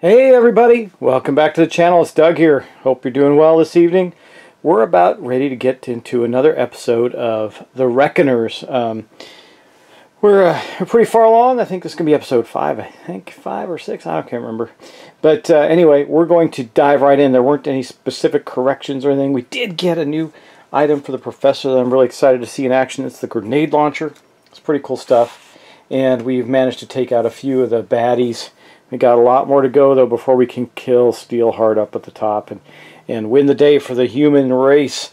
Hey everybody, welcome back to the channel. It's Doug here. Hope you're doing well this evening. We're about ready to get into another episode of The Reckoners. We're pretty far along. I think this is going to be episode 5. I think 5 or 6. I can't remember. But anyway, we're going to dive right in. There weren't any specific corrections or anything. We did get a new item for the professor that I'm really excited to see in action. It's the grenade launcher. It's pretty cool stuff. And we've managed to take out a few of the baddies. We got a lot more to go though before we can kill Steelheart up at the top and win the day for the human race.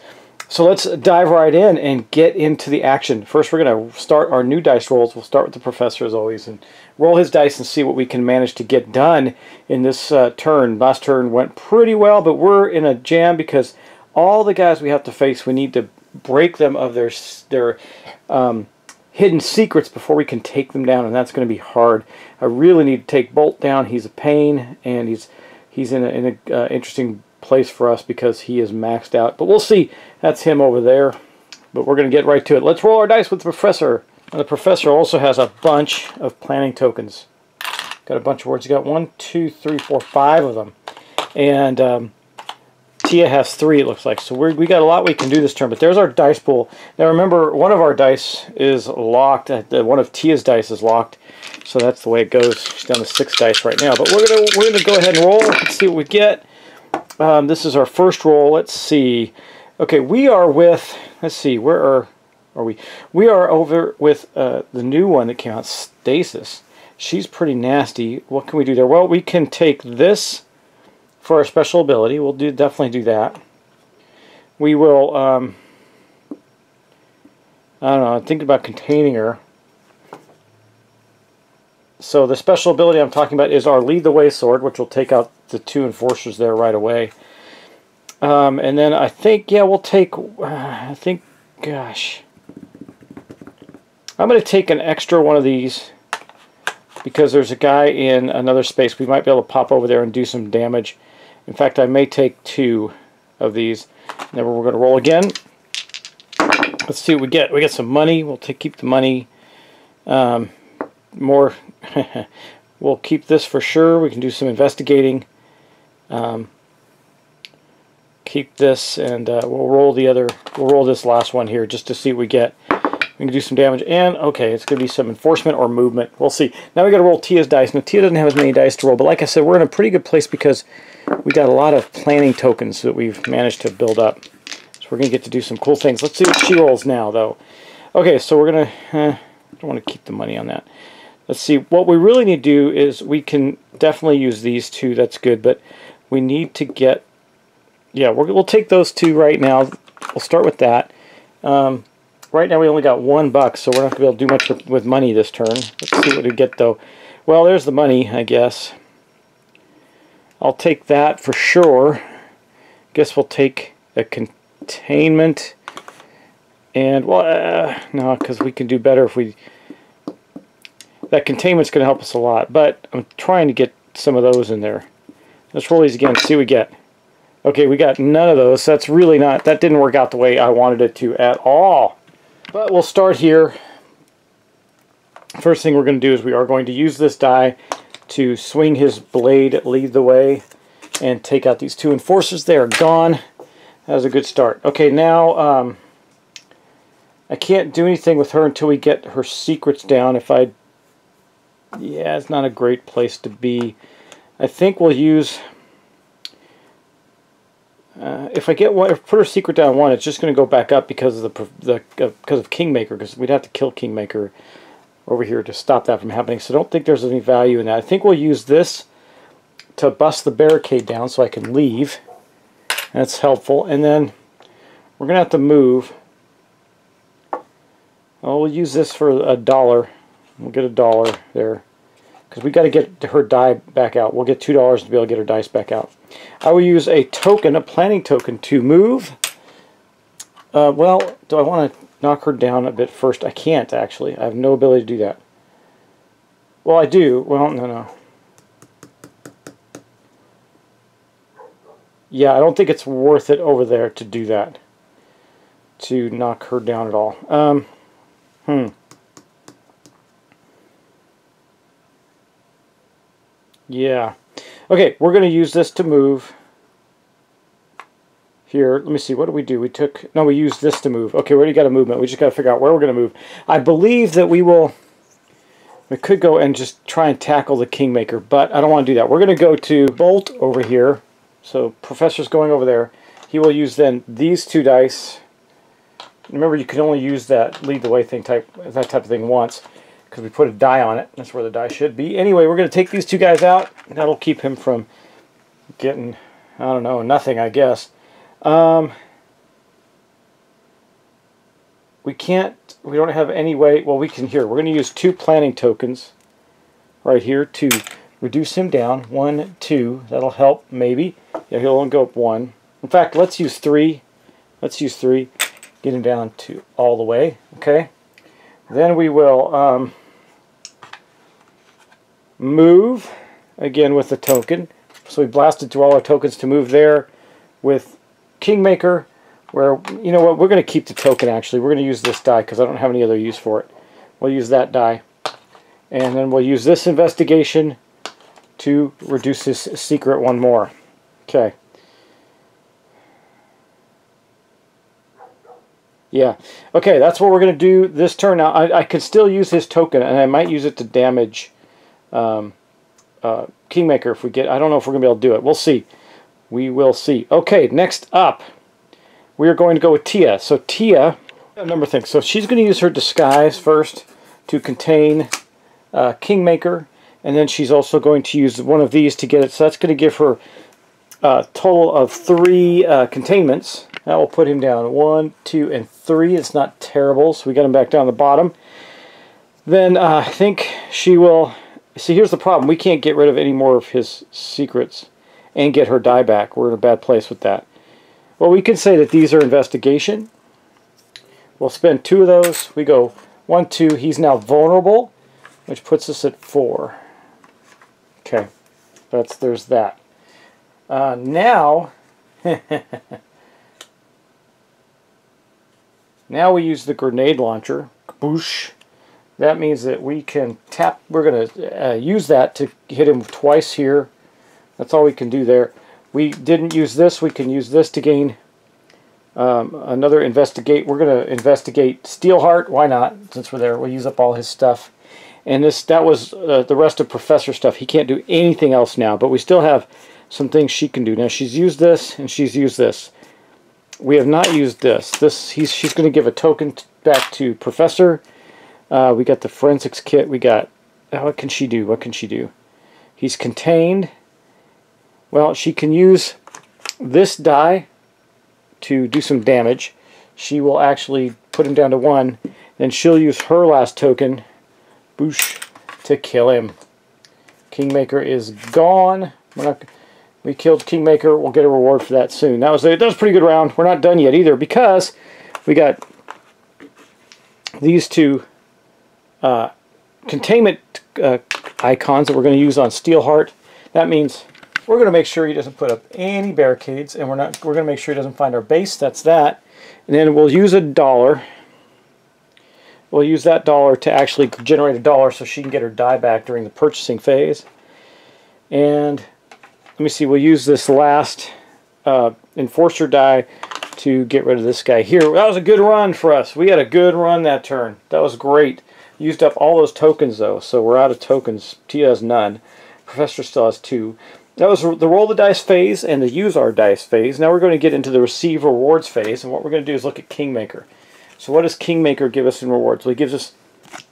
So let's dive right in and get into the action. First we're going to start our new dice rolls. We'll start with the professor as always and roll his dice and see what we can manage to get done in this turn. Last turn went pretty well, but we're in a jam because all the guys we have to face, we need to break them of their hidden secrets before we can take them down, and that's going to be hard. I really need to take Bolt down. He's a pain, and he's in an interesting place for us because he is maxed out. But we'll see. That's him over there. But we're going to get right to it. Let's roll our dice with the professor. And the professor also has a bunch of planning tokens. Got a bunch of words. You got 1, 2, 3, 4, 5 of them. And Tia has 3, it looks like. So we got a lot we can do this turn. But there's our dice pool. Now remember, one of our dice is locked. One of Tia's dice is locked. So that's the way it goes. She's down to 6 dice right now. But we're gonna go ahead and roll. Let's see what we get. This is our first roll. Let's see. Okay, we are with. Let's see. Where are we? We are over with the new one that came out, Stasis. She's pretty nasty. What can we do there? Well, we can take this for our special ability. We'll definitely do that. We will, I don't know, I'm thinking about containing her. So the special ability I'm talking about is our Lead the Way sword, which will take out the 2 enforcers there right away. And then I think, yeah, we'll take, gosh. I'm going to take an extra one of these because there's a guy in another space. We might be able to pop over there and do some damage. In fact, I may take 2 of these. And then we're going to roll again. Let's see what we get. We get some money. We'll keep the money. More. We'll keep this for sure. We can do some investigating. Keep this, and we'll roll the other. We'll roll this last one here just to see what we get. We can do some damage, and okay, it's going to be some enforcement or movement. We'll see. Now we got to roll Tia's dice. Now Tia doesn't have as many dice to roll, but like I said, we're in a pretty good place because we got a lot of planning tokens that we've managed to build up. So we're going to get to do some cool things. Let's see what she rolls now, though. Okay, so we're going to. I don't want to keep the money on that. Let's see. What we really need to do is we can definitely use these 2. That's good, but we need to get. Yeah, we'll take those 2 right now. We'll start with that. Right now we only got $1, so we're not going to be able to do much with money this turn. Let's see what we get though. Well, there's the money, I guess. I'll take that for sure. Guess we'll take a containment. And, well, no, because we can do better if we... That containment's going to help us a lot, but I'm trying to get some of those in there. Let's roll these again, see what we get. Okay, we got none of those. That's really not... That didn't work out the way I wanted it to at all. But we'll start here. First thing we're going to do is we are going to use this die to swing his blade, lead the way, and take out these 2 enforcers. They are gone. That was a good start. Okay, now I can't do anything with her until we get her secrets down. Yeah, it's not a great place to be. I think we'll use... if I put her secret down 1, it's just going to go back up because of because of Kingmaker, because we'd have to kill Kingmaker over here to stop that from happening. So I don't think there's any value in that. I think we'll use this to bust the barricade down so I can leave. That's helpful. And then we're going to have to move. Oh, we'll use this for $1. We'll get $1 there. Because we got to get her die back out. We'll get $2 to be able to get her dice back out. I will use a token, a planning token, to move. Well, do I want to knock her down a bit first? I can't, actually. I have no ability to do that. Well, I do. Well, no. Yeah, I don't think it's worth it over there to do that. To knock her down at all. Yeah. Okay, we're going to use this to move. Here, let me see, what did we do? We used this to move. Okay, we already got a movement. We just got to figure out where we're going to move. I believe that we could go and just try and tackle the Kingmaker, but I don't want to do that. We're going to go to Bolt over here. So Professor's going over there. He will use then these 2 dice. Remember, you can only use that lead the way thing that type of thing once, because we put a die on it. That's where the die should be. Anyway, we're going to take these 2 guys out. That'll keep him from getting, I don't know, nothing, I guess. We don't have any way, well, we can here. We're going to use 2 planning tokens right here to reduce him down. 1, 2, that'll help maybe. Yeah, he'll only go up 1. In fact, let's use 3. Let's use 3. Get him down to all the way, okay? Then we will move again with the token. So we blasted through all our tokens to move there with Kingmaker, where, you know what, we're going to keep the token actually. We're going to use this die because I don't have any other use for it. We'll use that die. And then we'll use this investigation to reduce his secret 1 more. Okay. Yeah. Okay, that's what we're going to do this turn. Now, I could still use his token, and I might use it to damage Kingmaker if we get... I don't know if we're going to be able to do it. We'll see. We will see. Okay, next up, we are going to go with Tia. So Tia, a number of things. So she's going to use her disguise first to contain Kingmaker, and then she's also going to use one of these to get it. So that's going to give her a total of 3 containments. That will put him down 1, 2, and 3. It's not terrible, so we got him back down the bottom. Then I think she will... See, here's the problem. We can't get rid of any more of his secrets and get her die back. We're in a bad place with that. Well, we can say that these are investigation. We'll spend 2 of those. We go 1, 2. He's now vulnerable, which puts us at 4. Okay, there's that. Now, now we use the grenade launcher. Kaboosh. That means that we can tap. We're going to use that to hit him twice here. That's all we can do there. We didn't use this. We can use this to gain another investigate. We're going to investigate Steelheart. Why not? Since we're there, we'll use up all his stuff. And that was the rest of Professor stuff. He can't do anything else now, but we still have some things she can do. Now she's used this and she's used this. We have not used this. She's going to give a token back to Professor. We got the forensics kit. We got, what can she do? What can she do? He's contained. Well, she can use this die to do some damage. She will actually put him down to 1. Then she'll use her last token, boosh, to kill him. Kingmaker is gone. We killed Kingmaker. We'll get a reward for that soon. That was a pretty good round. We're not done yet either because we got these 2 containment icons that we're going to use on Steelheart. That means we're going to make sure he doesn't put up any barricades, and we're going to make sure he doesn't find our base. That's that. And then we'll use $1. We'll use that $1 to actually generate $1 so she can get her die back during the purchasing phase. And let me see, we'll use this last Enforcer die to get rid of this guy here. That was a good run for us. We had a good run that turn. That was great. Used up all those tokens though, so we're out of tokens. Tia has none. Professor still has 2. That was the roll the dice phase and the use our dice phase. Now we're going to get into the receive rewards phase, and what we're going to do is look at Kingmaker. So what does Kingmaker give us in rewards? Well, he gives us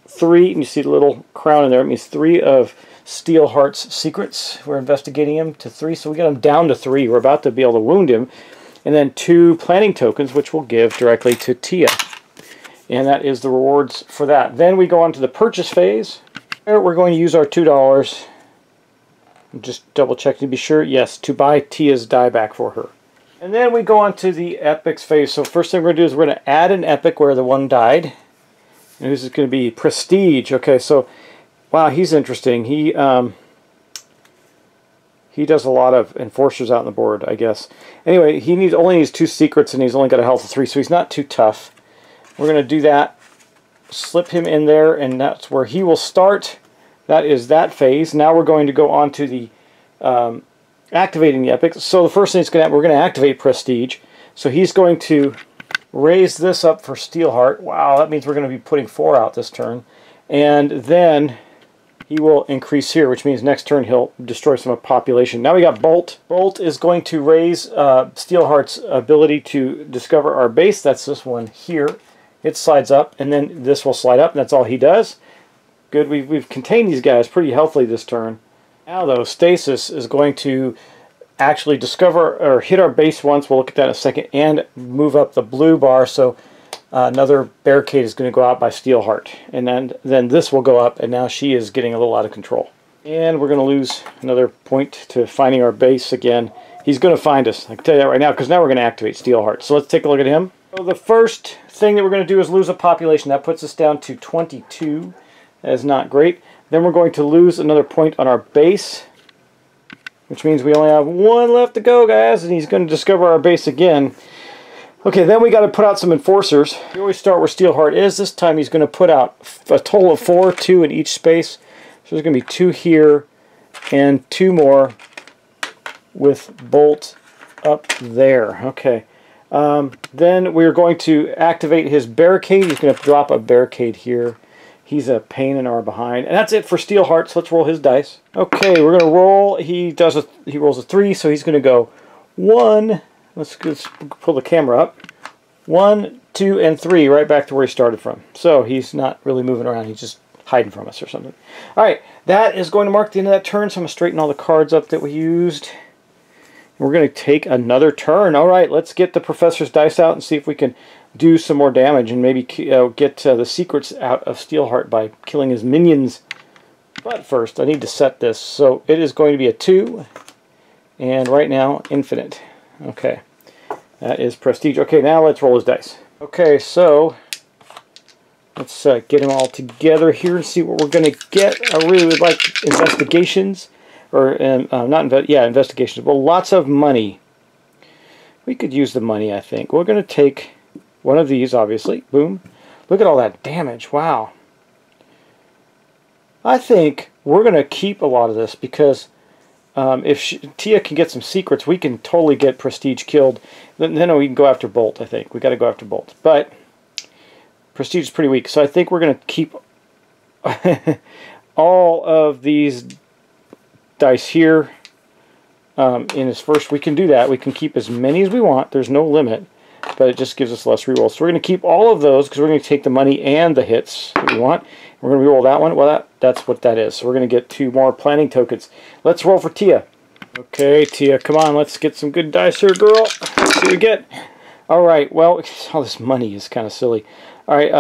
3, and you see the little crown in there. It means 3 of Steelheart's secrets. We're investigating him to 3, so we got him down to 3. We're about to be able to wound him. And then 2 planning tokens, which we'll give directly to Tia. And that is the rewards for that. Then we go on to the purchase phase. Here we're going to use our $2. Just double check to be sure. Yes, to buy Tia's die back for her. And then we go on to the epics phase. So first thing we're going to do is we're going to add an epic where the one died. And this is going to be Prestige. Okay, so wow, he's interesting. He does a lot of enforcers out on the board, I guess. Anyway, he only needs 2 secrets, and he's only got a health of 3, so he's not too tough. We're going to do that. Slip him in there, and that's where he will start. That is that phase. Now we're going to go on to the activating the epic. So the first thing that's going to happen, we're going to activate Prestige. So he's going to raise this up for Steelheart. Wow, that means we're going to be putting 4 out this turn. And then he will increase here, which means next turn he'll destroy some population. Now we got Bolt. Bolt is going to raise Steelheart's ability to discover our base. That's this one here. It slides up, and then this will slide up, and that's all he does. Good, we've contained these guys pretty healthily this turn. Now though, Stasis is going to actually discover or hit our base once, we'll look at that in a second, and move up the blue bar, so another barricade is going to go out by Steelheart. And then this will go up, and now she is getting a little out of control. And we're going to lose another point to finding our base again. He's going to find us, I can tell you that right now, because now we're going to activate Steelheart. So let's take a look at him. So the first thing that we're going to do is lose a population. That puts us down to 22. That is not great. Then we're going to lose another point on our base, which means we only have 1 left to go, guys, and he's going to discover our base again. Okay, then we got to put out some enforcers. We always start where Steelheart is. This time he's going to put out a total of 4, 2 in each space. So there's going to be 2 here and 2 more with Bolt up there. Okay. Then we're going to activate his barricade. He's going to drop a barricade here. He's a pain in our behind. And that's it for Steelheart, so let's roll his dice. Okay, we're going to roll. He rolls a 3, so he's going to go 1. Let's pull the camera up. 1, 2, and 3, right back to where he started from. So he's not really moving around. He's just hiding from us or something. All right, that is going to mark the end of that turn, so I'm going to straighten all the cards up that we used. We're going to take another turn. All right, let's get the Professor's dice out and see if we can do some more damage and maybe get the secrets out of Steelheart by killing his minions. But first, I need to set this. So it is going to be a 2, and right now, infinite. Okay, that is Prestige. Okay, now let's roll his dice. Okay, so let's get them all together here and see what we're going to get. I really would like investigations. Or, investigations. Well, lots of money. We could use the money, I think. We're going to take one of these, obviously. Boom. Look at all that damage. Wow. I think we're going to keep a lot of this because if Tia can get some secrets, we can totally get Prestige killed. Then we can go after Bolt, I think. We got to go after Bolt. But Prestige is pretty weak, so I think we're going to keep all of these dice here in his first. We can do that. We can keep as many as we want. There's no limit, but it just gives us less rerolls. So we're going to keep all of those because we're going to take the money and the hits that we want. We're going to reroll that one. Well, that's what that is. So we're going to get 2 more planning tokens. Let's roll for Tia. Okay, Tia, come on. Let's get some good dice here, girl. Let's see what we get. All right. Well, all this money is kind of silly. All right.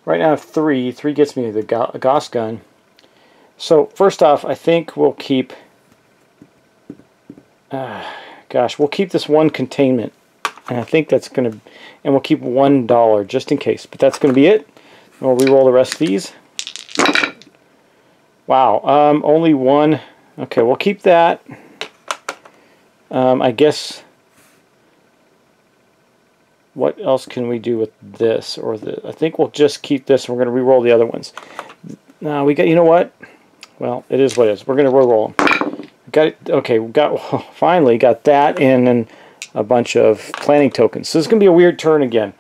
Right now I have 3. 3 gets me the Gauss gun. So first off, I think we'll keep, we'll keep this 1 containment, and I think that's going to, and we'll keep $1 just in case, but that's going to be it. And we'll re-roll the rest of these. Wow, only 1. Okay, we'll keep that. I guess, what else can we do with this or I think we'll just keep this, and we're going to re-roll the other ones. Now we got, you know what? Well, it is what it is. We're going to roll them. Got it. Okay, finally got that, and then a bunch of planning tokens. So this is going to be a weird turn again.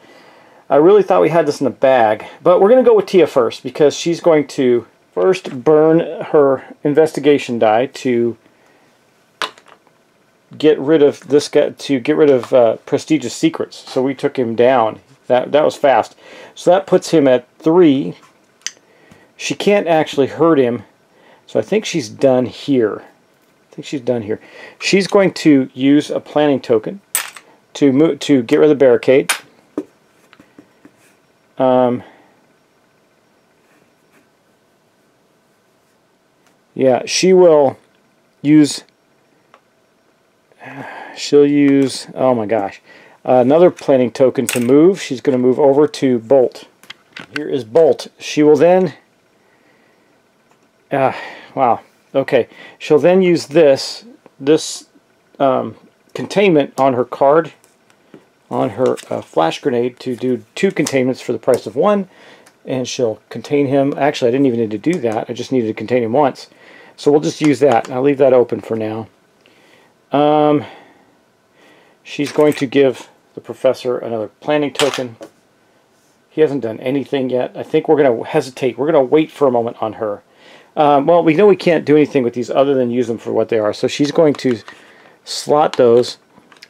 I really thought we had this in the bag, but we're going to go with Tia first because she's going to first burn her investigation die to get rid of this guy, to get rid of Prestige's secrets. So we took him down. That was fast. So that puts him at 3. She can't actually hurt him. So I think she's done here. She's going to use a planning token to get rid of the barricade. Yeah, she will use. She'll use. Oh my gosh, another planning token to move. She's going to move over to Bolt. Here is Bolt. She will then. Wow. Okay. She'll then use this containment on her card, on her flash grenade, to do 2 containments for the price of 1, and she'll contain him. Actually, I didn't even need to do that. I just needed to contain him once. So we'll just use that. I'll leave that open for now. She's going to give the professor another planning token. He hasn't done anything yet. I think we're going to hesitate. We're going to wait for a moment on her. Well, we know we can't do anything with these other than use them for what they are. So she's going to slot those.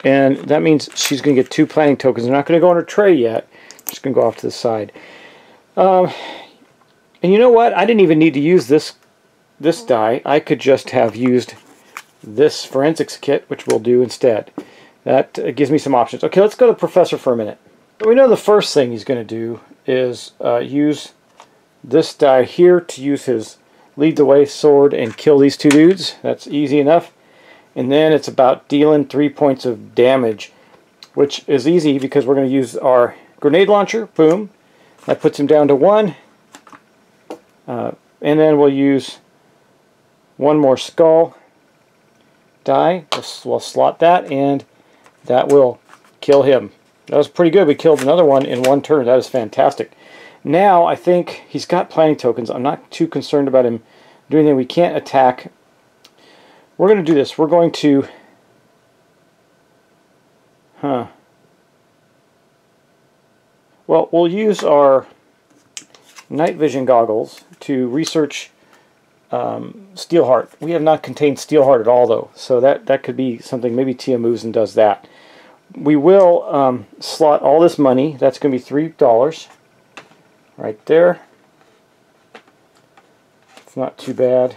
And that means she's going to get 2 planning tokens. They're not going to go on her tray yet. Just going to go off to the side. And you know what? I didn't even need to use this die. I could just have used this forensics kit, which we'll do instead. That gives me some options. Okay, let's go to the professor for a minute. We know the first thing he's going to do is use this die here to use his lead the way sword and kill these 2 dudes. That's easy enough. And then it's about dealing 3 points of damage, which is easy because we're going to use our grenade launcher. Boom. That puts him down to 1. And then we'll use one more skull die. We'll slot that, and that will kill him. That was pretty good. We killed another one in 1 turn. That is fantastic. Now, I think he's got planning tokens. I'm not too concerned about him doing anything. We can't attack. We're going to do this. We're going to... Well, we'll use our night vision goggles to research Steelheart. We have not contained Steelheart at all, though. So that could be something. Maybe Tia moves and does that. We will slot all this money. That's going to be $3 right there. It's not too bad.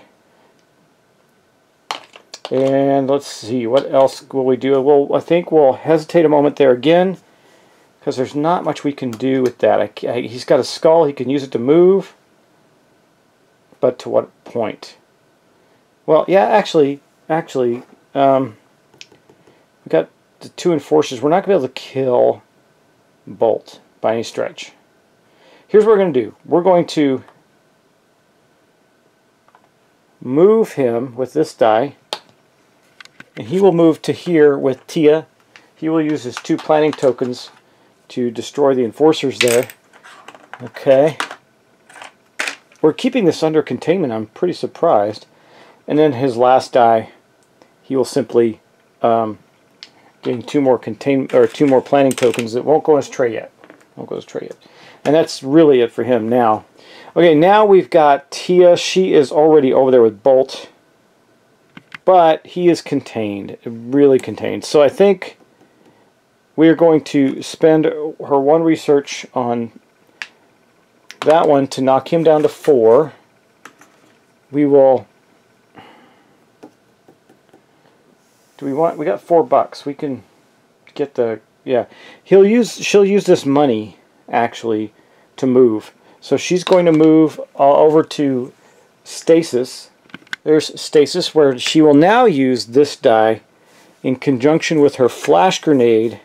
And let's see, what else will we do? Well, I think we'll hesitate a moment there again, because there's not much we can do with that. He's got a skull. He can use it to move. But to what point? Well, yeah, actually, we got the 2 enforcers. We're not going to be able to kill Bolt by any stretch. Here's what we're going to do. We're going to move him with this die, and he will move to here with Tia. He will use his 2 planning tokens to destroy the enforcers there. Okay. We're keeping this under containment. I'm pretty surprised. And then his last die, he will simply gain 2 more planning tokens that won't go in his tray yet. Won't go in his tray yet. And that's really it for him now. Okay, now we've got Tia. She is already over there with Bolt, but he is contained, really contained. So I think we are going to spend her 1 research on that one to knock him down to 4. We will... we got $4. We can get the... yeah. She'll use this money, actually, to move. So she's going to move over to Stasis. There's Stasis, where she will now use this die in conjunction with her flash grenade.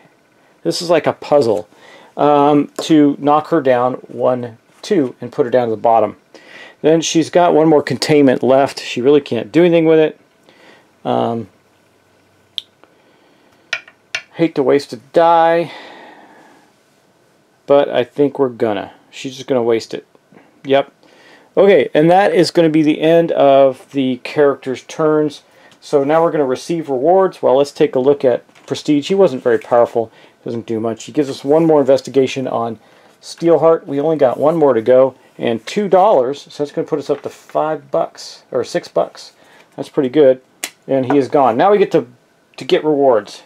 This is like a puzzle. To knock her down 1, 2, and put her down to the bottom. Then she's got 1 more containment left. She really can't do anything with it. Hate to waste a die, but I think we're gonna. She's just gonna waste it. Yep. Okay, and that is going to be the end of the character's turns. So now we're going to receive rewards. Well, let's take a look at Prestige. He wasn't very powerful. Doesn't do much. He gives us 1 more investigation on Steelheart. We only got 1 more to go, and $2. So that's going to put us up to $5 or $6. That's pretty good. And he is gone. Now we get to get rewards.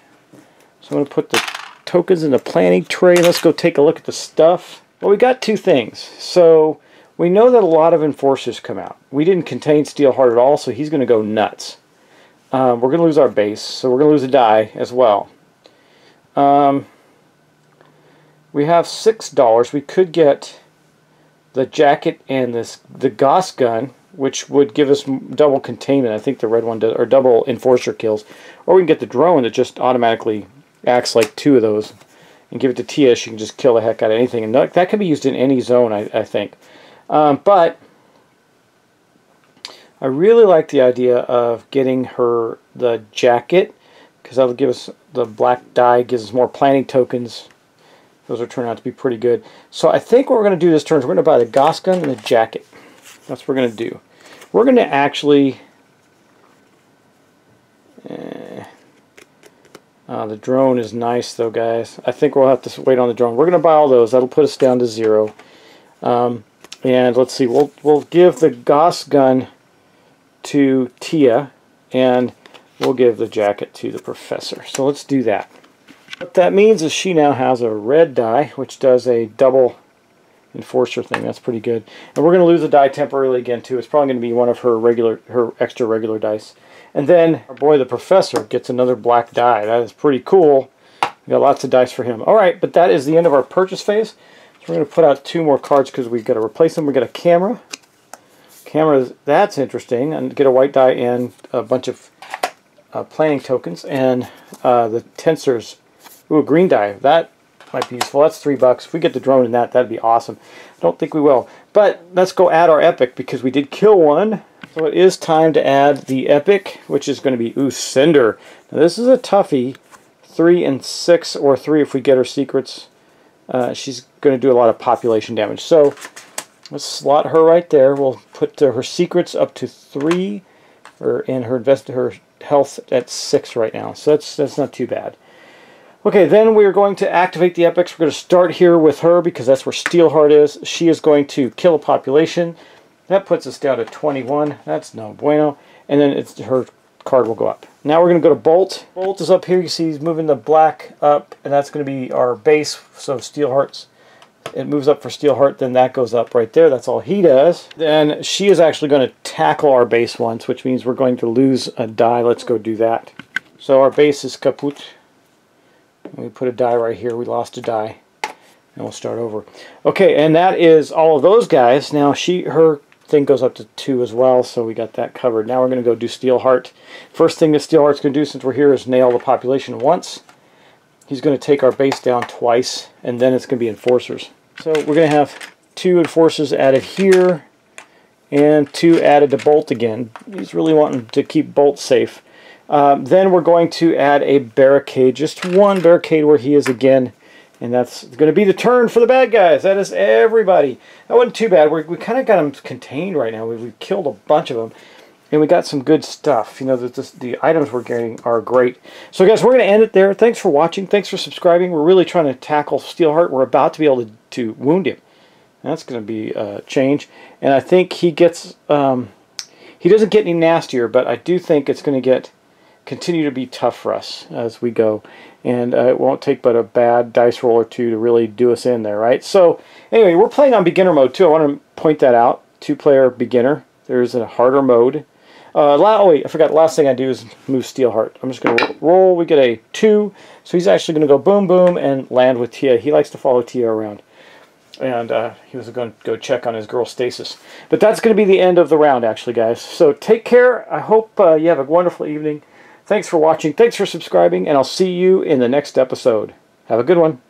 So I'm going to put the tokens in the planning tray. Let's go take a look at the stuff. Well, we got 2 things. So we know that a lot of enforcers come out. We didn't contain Steelheart at all, so he's going to go nuts. We're going to lose our base, so we're going to lose a die as well. We have $6. We could get the jacket and the Gauss gun, which would give us double containment. I think the red one does, or double enforcer kills. Or we can get the drone that just automatically acts like 2 of those, and give it to Tia. She can just kill the heck out of anything, and that can be used in any zone, I think. But I really like the idea of getting her the jacket, because that'll give us the black die, gives us more planning tokens. Those are turning out to be pretty good. So I think what we're going to do this turn is we're going to buy the Gauss gun and the jacket. That's what we're going to do. We're going to actually The drone is nice though, guys. I think we'll have to wait on the drone. We're going to buy all those. That'll put us down to 0. And let's see, we'll give the Gauss gun to Tia, and we'll give the jacket to the professor. So let's do that. What that means is she now has a red die, which does a double enforcer thing. That's pretty good. And we're going to lose a die temporarily again too. It's probably going to be one of her extra regular dice. And then our boy the professor gets another black die. That is pretty cool. We got lots of dice for him. Alright, but that is the end of our purchase phase. So we're going to put out 2 more cards because we've got to replace them. We got a camera. Cameras, that's interesting. And get a white die and a bunch of planning tokens. And the tensors. Ooh, a green die. That might be useful. That's $3. If we get the drone in that, that'd be awesome. I don't think we will. But let's go add our epic because we did kill one. So it is time to add the epic, which is going to be, ooh, Cinder. Now this is a toughie. 3 and 6, or 3 if we get her secrets. She's going to do a lot of population damage. So let's slot her right there. We'll put her secrets up to 3, and her health at 6 right now. So that's not too bad. Okay, then we're going to activate the epics. We're going to start here with her because that's where Steelheart is. She is going to kill a population. That puts us down to 21. That's no bueno. And then her card will go up. Now we're going to go to Bolt. Bolt is up here. You see he's moving the black up, and that's going to be our base. So Steelheart's, it moves up for Steelheart, then that goes up right there. That's all he does. Then she is actually going to tackle our base once, which means we're going to lose a die. Let's go do that. So our base is kaput. We put a die right here. We lost a die. And we'll start over. Okay, and that is all of those guys. Now her thing goes up to 2 as well, so we got that covered. Now we're going to go do Steelheart. First thing that Steelheart's going to do since we're here is nail the population once. He's going to take our base down twice, and then it's going to be enforcers. So we're going to have 2 enforcers added here, and 2 added to Bolt again. He's really wanting to keep Bolt safe. Then we're going to add a barricade, just 1 barricade where he is again, and that's going to be the turn for the bad guys. That is everybody. That wasn't too bad. We kind of got them contained right now. We've killed a bunch of them, and we got some good stuff. You know, the items we're getting are great. So guys, we're going to end it there. Thanks for watching. Thanks for subscribing. We're really trying to tackle Steelheart. We're about to be able to wound him. That's going to be a change, and I think he gets he doesn't get any nastier, but I do think it's going to continue to be tough for us as we go, and it won't take but a bad dice roll or 2 to really do us in there, right? So anyway, we're playing on beginner mode too. I want to point that out. 2-player beginner. There's a harder mode. Oh wait, I forgot. The last thing I do is move Steelheart. I'm just going to roll. We get a 2, so he's actually going to go boom boom and land with Tia. He likes to follow Tia around, and he was going to go check on his girl Stasis. But that's going to be the end of the round, actually, guys. So take care. I hope you have a wonderful evening. Thanks for watching, thanks for subscribing, and I'll see you in the next episode. Have a good one.